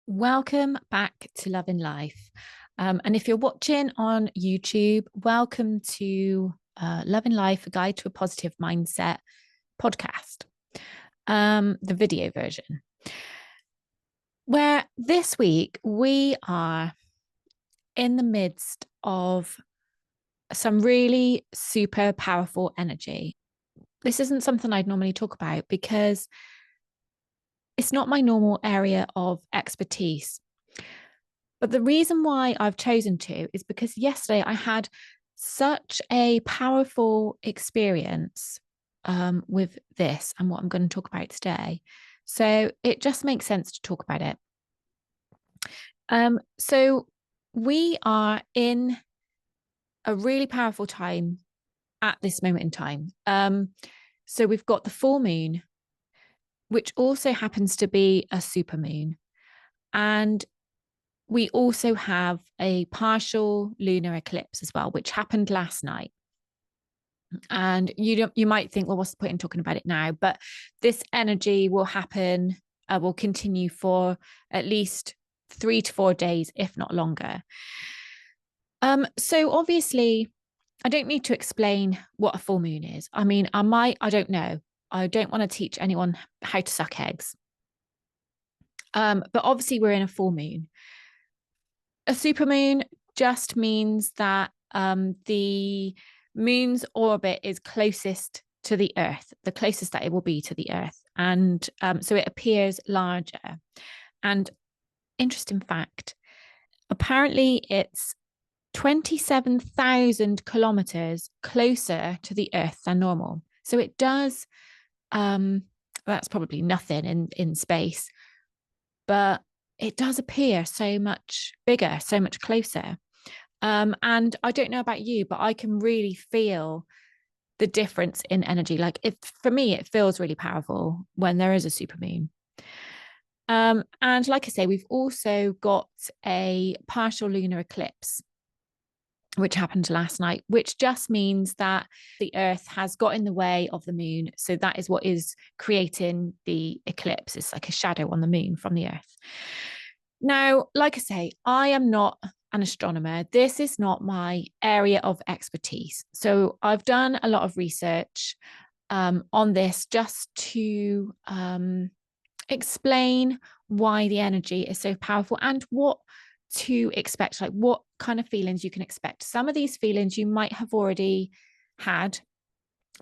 Welcome back to Love in Life. And if you're watching on YouTube, welcome to Love in Life, a guide to a positive mindset podcast, the video version, where this week we are in the midst of some really super powerful energy. This isn't something I'd normally talk about because it's not my normal area of expertise. But the reason why I've chosen to is because yesterday I had such a powerful experience with this and what I'm going to talk about today. So it just makes sense to talk about it. So we are in a really powerful time at this moment in time. So we've got the full moon, which also happens to be a super moon. And we also have a partial lunar eclipse as well, which happened last night. And you might think, well, what's the point in talking about it now? But this energy will happen, will continue for at least 3 to 4 days, if not longer. So obviously, I don't need to explain what a full moon is. I mean, I don't know. I don't want to teach anyone how to suck eggs. But obviously, we're in a full moon. A supermoon just means that the moon's orbit is closest to the Earth, the closest that it will be to the Earth. And so it appears larger. And interesting fact, apparently it's 27,000 kilometers closer to the Earth than normal. So it does, that's probably nothing in space, but it does appear so much bigger, so much closer. And I don't know about you, but I can really feel the difference in energy. Like for me, it feels really powerful when there is a supermoon. And like I say, we've also got a partial lunar eclipse, which happened last night, which just means that the Earth has got in the way of the moon. So that is what is creating the eclipse. It's like a shadow on the moon from the Earth. Now, like I say, I am not an astronomer. This is not my area of expertise. So I've done a lot of research on this just to explain why the energy is so powerful and what to expect, like what kind of feelings you can expect. Some of these feelings you might have already had.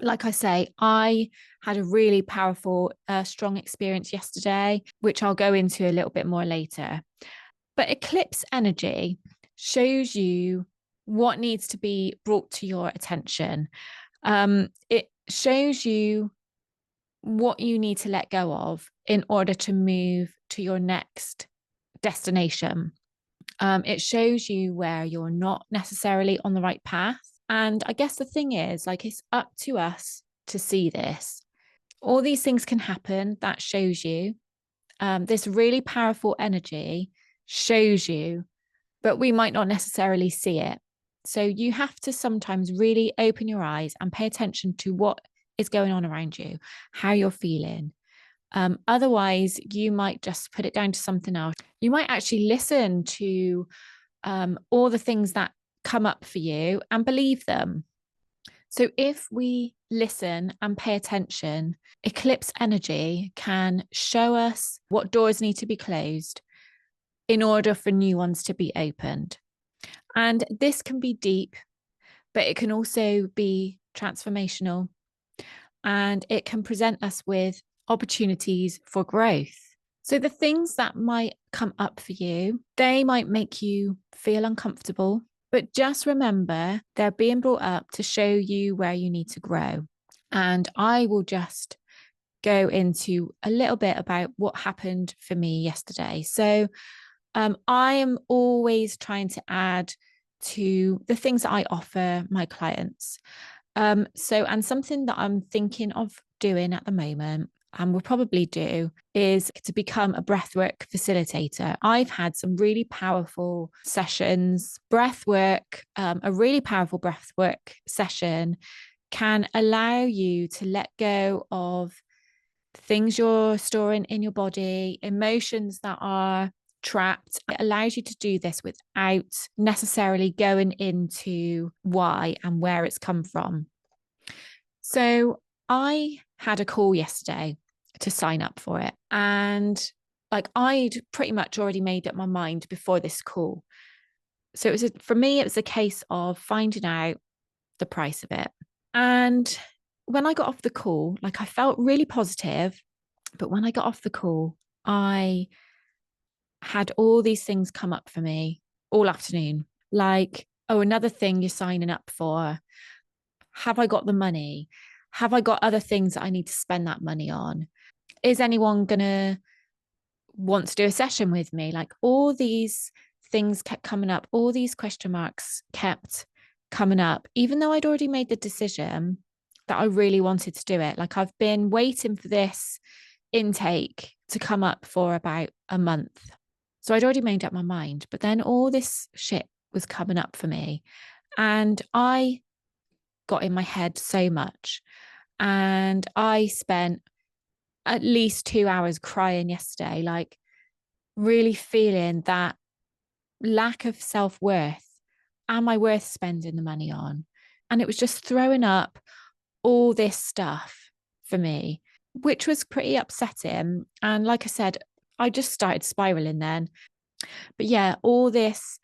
Like I say, I had a really powerful, strong experience yesterday, which I'll go into a little bit more later. But eclipse energy shows you what needs to be brought to your attention. It shows you what you need to let go of in order to move to your next destination. It shows you where you're not necessarily on the right path. And I guess the thing is, like, it's up to us to see this. All these things can happen. That shows you. This really powerful energy shows you, but we might not necessarily see it. So you have to sometimes really open your eyes and pay attention to what is going on around you, how you're feeling. Otherwise, you might just put it down to something else. You might actually listen to all the things that come up for you and believe them. So if we listen and pay attention, eclipse energy can show us what doors need to be closed in order for new ones to be opened. And this can be deep, but it can also be transformational. And it can present us with opportunities for growth. So the things that might come up for you, they might make you feel uncomfortable, but just remember they're being brought up to show you where you need to grow. And I will just go into a little bit about what happened for me yesterday. So I am always trying to add to the things that I offer my clients. And something that I'm thinking of doing at the moment, and will probably do, is to become a breathwork facilitator. I've had some really powerful sessions. Breathwork, a really powerful breathwork session can allow you to let go of things you're storing in your body, emotions that are trapped. It allows you to do this without necessarily going into why and where it's come from. So I had a call yesterday to sign up for it. And like I'd pretty much already made up my mind before this call. So for me, it was a case of finding out the price of it. And when I got off the call, like I felt really positive. But when I got off the call, I had all these things come up for me all afternoon. Like, oh, another thing you're signing up for. Have I got the money? Have I got other things that I need to spend that money on? Is anyone going to want to do a session with me? Like all these things kept coming up. All these question marks kept coming up, even though I'd already made the decision that I really wanted to do it. Like I've been waiting for this intake to come up for about a month. So I'd already made up my mind, but then all this shit was coming up for me. And I got in my head so much. And I spent at least 2 hours crying yesterday, like really feeling that lack of self-worth. Am I worth spending the money on? And it was just throwing up all this stuff for me, which was pretty upsetting. And like I said, I just started spiraling then. But yeah, all this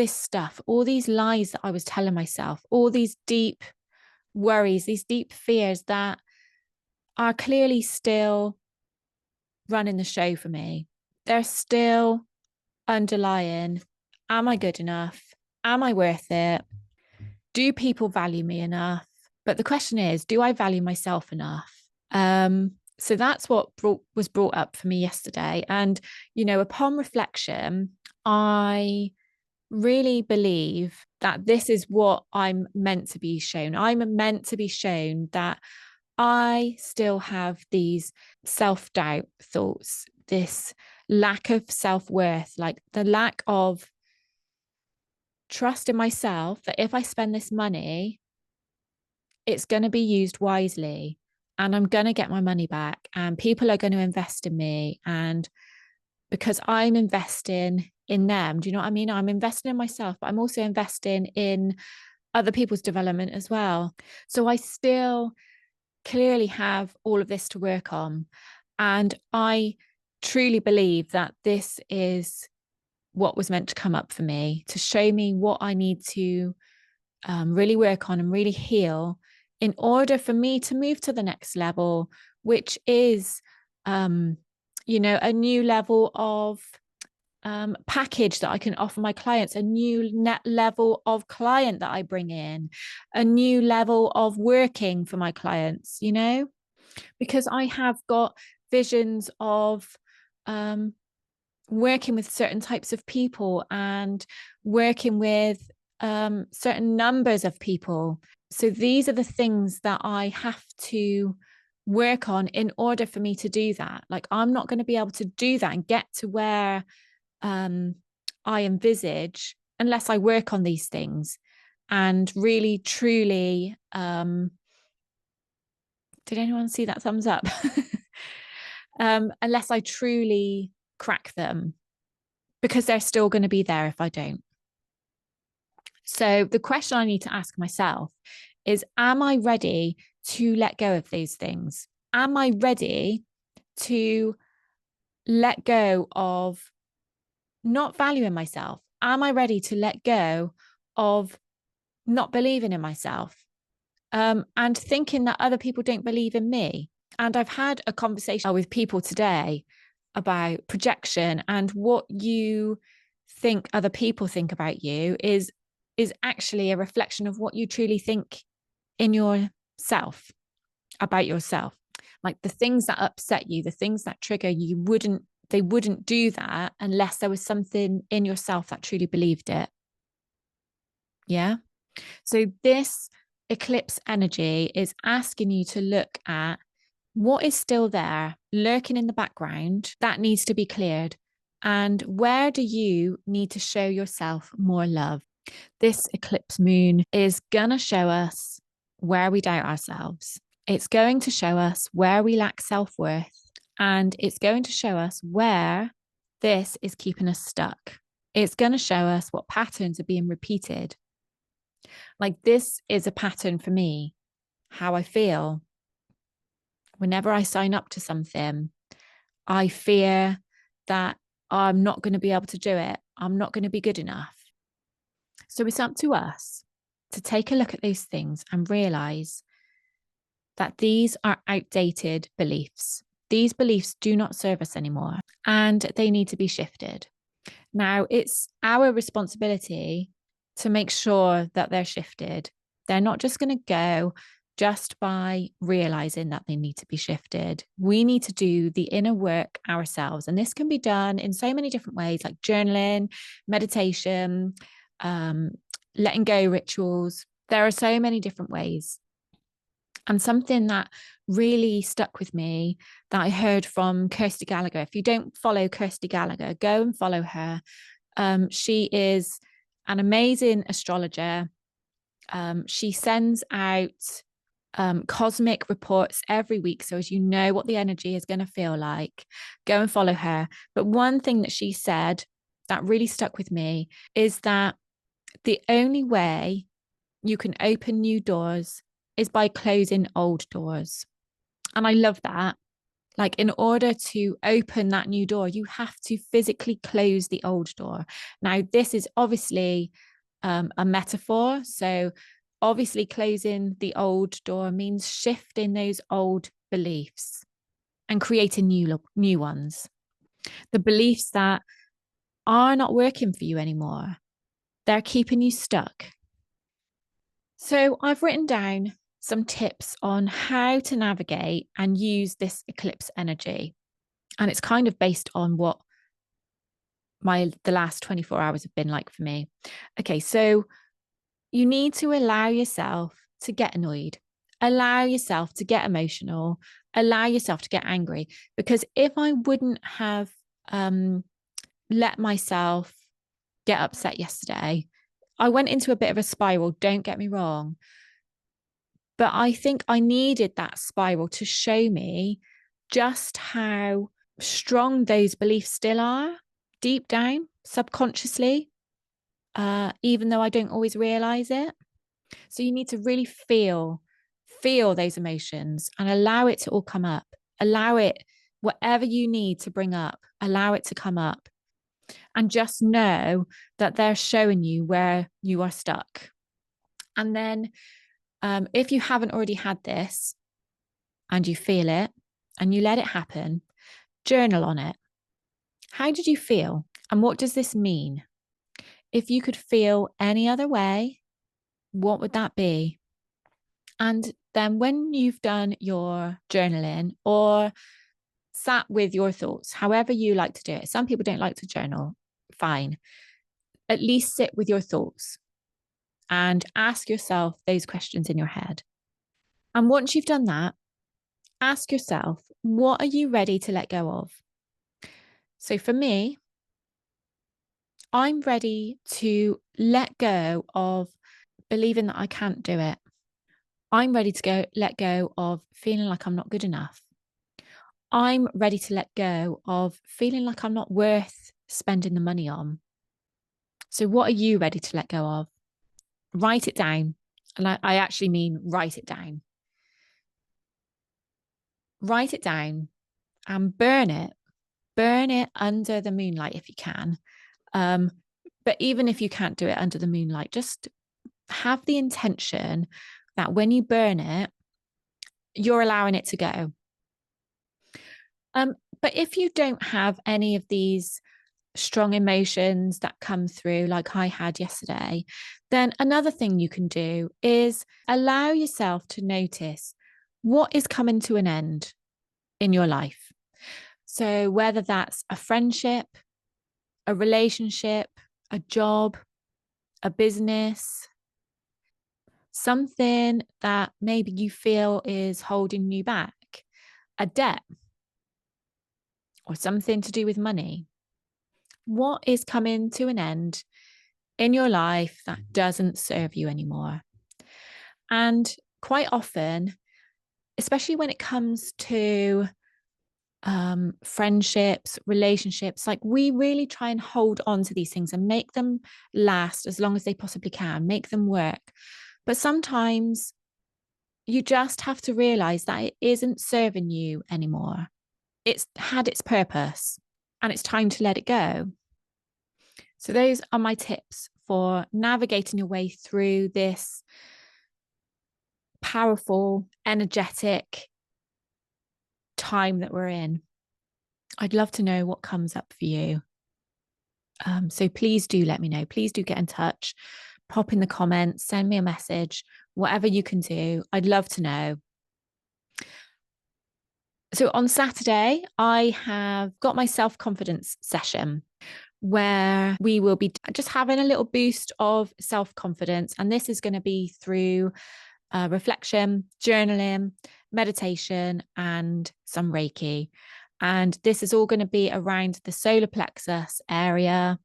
stuff, all these lies that I was telling myself, all these deep worries, these deep fears that are clearly still running the show for me. They're still underlying. Am I good enough? Am I worth it? Do people value me enough? But the question is, do I value myself enough? So that's what was brought up for me yesterday. And, upon reflection, I really believe that this is what I'm meant to be shown. I'm meant to be shown that I still have these self-doubt thoughts, this lack of self-worth, like the lack of trust in myself that if I spend this money, it's going to be used wisely and I'm going to get my money back and people are going to invest in me. And because I'm investing in them, do you know what I mean? I'm investing in myself, but I'm also investing in other people's development as well. So I still clearly have all of this to work on. And I truly believe that this is what was meant to come up for me, to show me what I need to really work on and really heal in order for me to move to the next level, which is, a new level of package that I can offer my clients, a new net level of client that I bring in, a new level of working for my clients, because I have got visions of working with certain types of people and working with certain numbers of people. So these are the things that I have to work on in order for me to do that. Like I'm not going to be able to do that and get to where I envisage unless I work on these things and really truly did anyone see that thumbs up? Unless I truly crack them, because they're still going to be there if I don't. So the question I need to ask myself is, am I ready to let go of these things? Am I ready to let go of not valuing myself? Am I ready to let go of not believing in myself and thinking that other people don't believe in me? And I've had a conversation with people today about projection, and what you think other people think about you is actually a reflection of what you truly think in yourself, about yourself. Like the things that upset you, the things that trigger you, they wouldn't do that unless there was something in yourself that truly believed it. Yeah. So this eclipse energy is asking you to look at what is still there, lurking in the background, that needs to be cleared. And where do you need to show yourself more love? This eclipse moon is going to show us where we doubt ourselves. It's going to show us where we lack self-worth. And it's going to show us where this is keeping us stuck. It's going to show us what patterns are being repeated. Like this is a pattern for me, how I feel. Whenever I sign up to something, I fear that I'm not going to be able to do it. I'm not going to be good enough. So it's up to us to take a look at those things and realize that these are outdated beliefs. These beliefs do not serve us anymore and they need to be shifted. Now, it's our responsibility to make sure that they're shifted. They're not just going to go just by realizing that they need to be shifted. We need to do the inner work ourselves. And this can be done in so many different ways, like journaling, meditation, letting go rituals. There are so many different ways. And something that really stuck with me that I heard from Kirsty Gallagher. If you don't follow Kirsty Gallagher, go and follow her. She is an amazing astrologer. She sends out cosmic reports every week. So as you know what the energy is going to feel like, go and follow her. But one thing that she said that really stuck with me is that the only way you can open new doors is by closing old doors. And I love that. Like, in order to open that new door, you have to physically close the old door. Now, this is obviously a metaphor. So, obviously, closing the old door means shifting those old beliefs and creating new ones. The beliefs that are not working for you anymore, they're keeping you stuck. So, I've written down some tips on how to navigate and use this eclipse energy. And it's kind of based on what the last 24 hours have been like for me. Okay, so you need to allow yourself to get annoyed, allow yourself to get emotional, allow yourself to get angry. Because if I wouldn't have let myself get upset yesterday, I went into a bit of a spiral, don't get me wrong. But I think I needed that spiral to show me just how strong those beliefs still are deep down, subconsciously, even though I don't always realize it. So you need to really feel those emotions and allow it to all come up. Allow it, whatever you need to bring up, allow it to come up. And just know that they're showing you where you are stuck. And then if you haven't already had this and you feel it and you let it happen, journal on it. How did you feel? And what does this mean? If you could feel any other way, what would that be? And then when you've done your journaling or sat with your thoughts, however you like to do it, some people don't like to journal, fine. At least sit with your thoughts and ask yourself those questions in your head. And once you've done that, ask yourself, what are you ready to let go of? So for me, I'm ready to let go of believing that I can't do it. I'm ready to let go of feeling like I'm not good enough. I'm ready to let go of feeling like I'm not worth spending the money on. So what are you ready to let go of? Write it down. And I actually mean write it down. Write it down and burn it. Burn it under the moonlight if you can. But even if you can't do it under the moonlight, just have the intention that when you burn it, you're allowing it to go. But if you don't have any of these strong emotions that come through, like I had yesterday, then another thing you can do is allow yourself to notice what is coming to an end in your life. So whether that's a friendship, a relationship, a job, a business, something that maybe you feel is holding you back, a debt, or something to do with money. What is coming to an end in your life that doesn't serve you anymore? And quite often, especially when it comes to friendships, relationships. Like, we really try and hold on to these things and make them last as long as they possibly can, make them work. But sometimes you just have to realize that it isn't serving you anymore. It's had its purpose and it's time to let it go. So those are my tips for navigating your way through this powerful, energetic time that we're in. I'd love to know what comes up for you. So please do let me know. Please do get in touch. Pop in the comments, send me a message, whatever you can do. I'd love to know. So on Saturday, I have got my self-confidence session where we will be just having a little boost of self-confidence. And this is going to be through reflection, journaling, meditation, and some Reiki. And this is all going to be around the solar plexus area.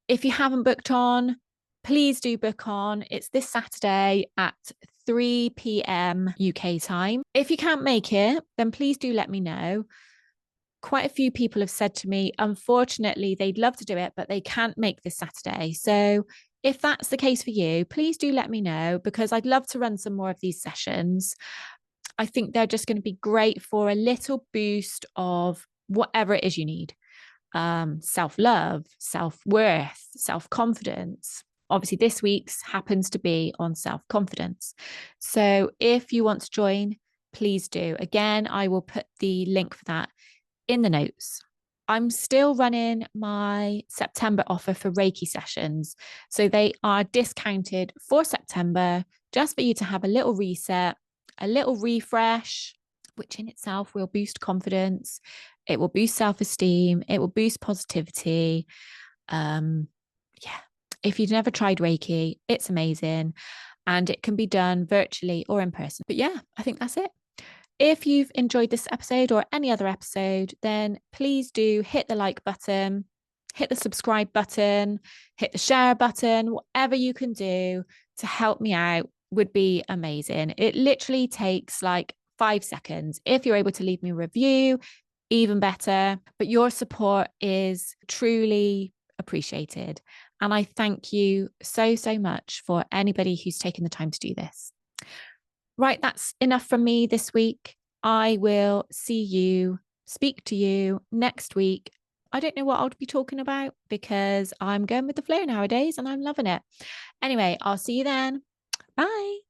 If you haven't booked on, please do book on. It's this Saturday at 3 p.m. UK time. If you can't make it, then please do let me know. Quite a few people have said to me, unfortunately, they'd love to do it, but they can't make this Saturday. So if that's the case for you, please do let me know, because I'd love to run some more of these sessions. I think they're just going to be great for a little boost of whatever it is you need. Self-love, self-worth, self-confidence. Obviously, this week's happens to be on self-confidence. So if you want to join, please do. Again, I will put the link for that in the notes. I'm still running my September offer for Reiki sessions. So they are discounted for September, just for you to have a little reset, a little refresh, which in itself will boost confidence. It will boost self-esteem. It will boost positivity. Yeah. If you've never tried Reiki, it's amazing. And it can be done virtually or in person. But yeah, I think that's it. If you've enjoyed this episode or any other episode, then please do hit the like button, hit the subscribe button, hit the share button, whatever you can do to help me out would be amazing. It literally takes like 5 seconds. If you're able to leave me a review, even better. But your support is truly appreciated. And I thank you so, so much for anybody who's taken the time to do this. Right, that's enough from me this week. I will speak to you next week. I don't know what I'll be talking about because I'm going with the flow nowadays and I'm loving it. Anyway, I'll see you then. Bye.